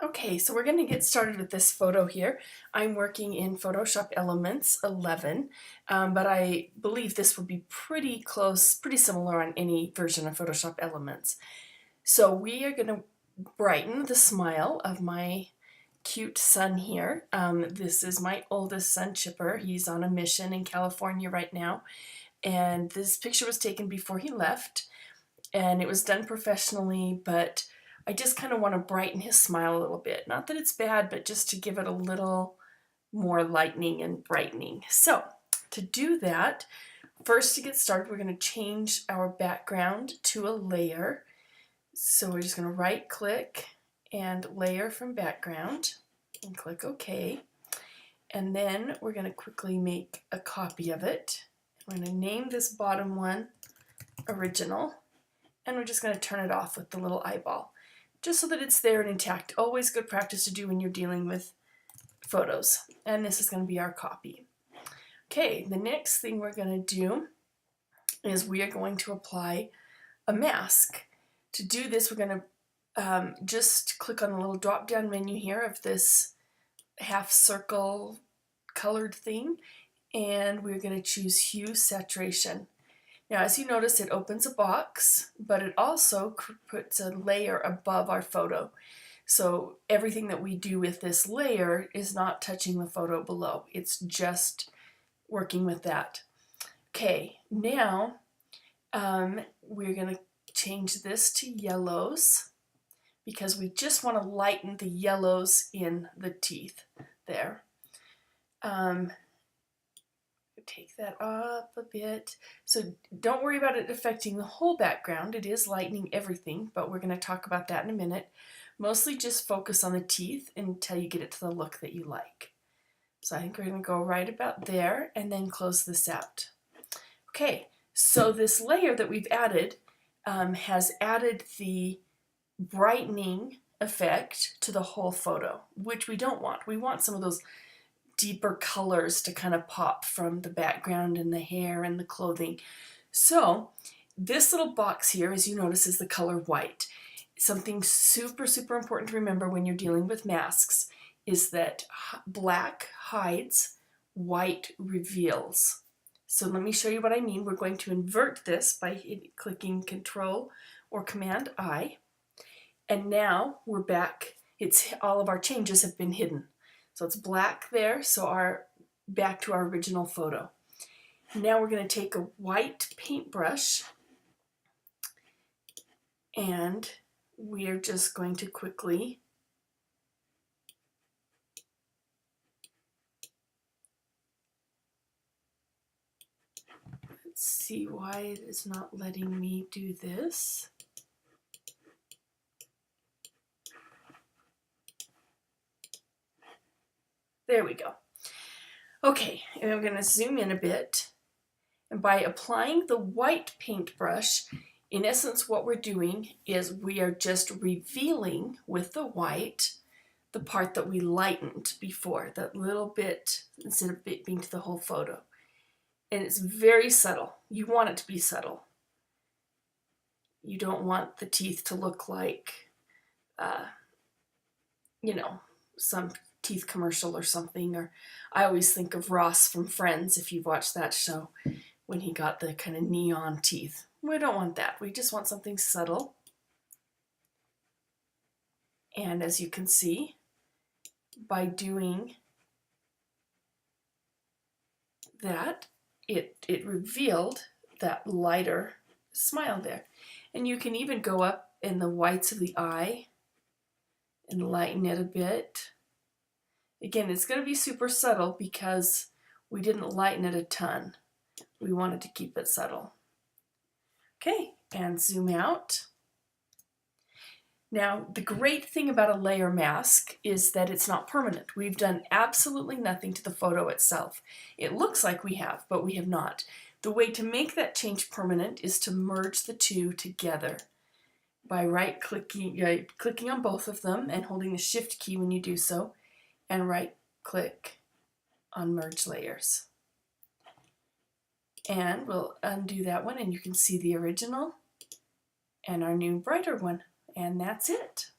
Okay, so we're going to get started with this photo here. I'm working in Photoshop Elements 11, but I believe this will be pretty close, pretty similar on any version of Photoshop Elements. So we are going to brighten the smile of my cute son here. This is my oldest son, Chipper. He's on a mission in California right now, and this picture was taken before he left, and it was done professionally, but I just kind of want to brighten his smile a little bit. Not that it's bad, but just to give it a little more lightening and brightening. So to do that, first to get started, we're going to change our background to a layer. So we're just going to right click and layer from background and click OK. And then we're going to quickly make a copy of it. I'm going to name this bottom one Original. And we're just going to turn it off with the little eyeball, just so that it's there and intact. Always good practice to do when you're dealing with photos. And this is going to be our copy. Okay, the next thing we're going to do is we are going to apply a mask. To do this, we're going to just click on the little drop-down menu here of this half circle colored thing, and we're going to choose Hue Saturation. Now, as you notice, it opens a box, but it also puts a layer above our photo. So everything that we do with this layer is not touching the photo below. It's just working with that. Okay, now we're going to change this to yellows because we just want to lighten the yellows in the teeth there. Take that up a bit. So don't worry about it affecting the whole background. It is lightening everything, but we're going to talk about that in a minute. Mostly just focus on the teeth until you get it to the look that you like. So I think we're going to go right about there and then close this out. Okay, so this layer that we've added has added the brightening effect to the whole photo, which we don't want. We want some of those deeper colors to kind of pop from the background and the hair and the clothing. So this little box here, as you notice, is the color white. Something super, super important to remember when you're dealing with masks is that black hides, white reveals. So let me show you what I mean. We're going to invert this by clicking Control or Command I. And now we're back. All of our changes have been hidden. So it's black there, so back to our original photo. Now we're going to take a white paintbrush and we are just going to quickly let's see why it is not letting me do this. There we go. Okay, and I'm going to zoom in a bit. And by applying the white paintbrush, in essence what we're doing is we are just revealing with the white the part that we lightened before, that little bit, instead of it being to the whole photo. And it's very subtle. You want it to be subtle. You don't want the teeth to look like, some teeth commercial or something. Or I always think of Ross from Friends, if you've watched that show, when he got the kind of neon teeth. We don't want that. We just want something subtle. And as you can see, by doing that, it revealed that lighter smile there. And you can even go up in the whites of the eye and lighten it a bit. Again, it's going to be super subtle because we didn't lighten it a ton. We wanted to keep it subtle. Okay, and zoom out. Now, the great thing about a layer mask is that it's not permanent. We've done absolutely nothing to the photo itself. It looks like we have, but we have not. The way to make that change permanent is to merge the two together by clicking on both of them and holding the Shift key when you do so, and right-click on Merge Layers. And we'll undo that one, and you can see the original and our new brighter one. And that's it.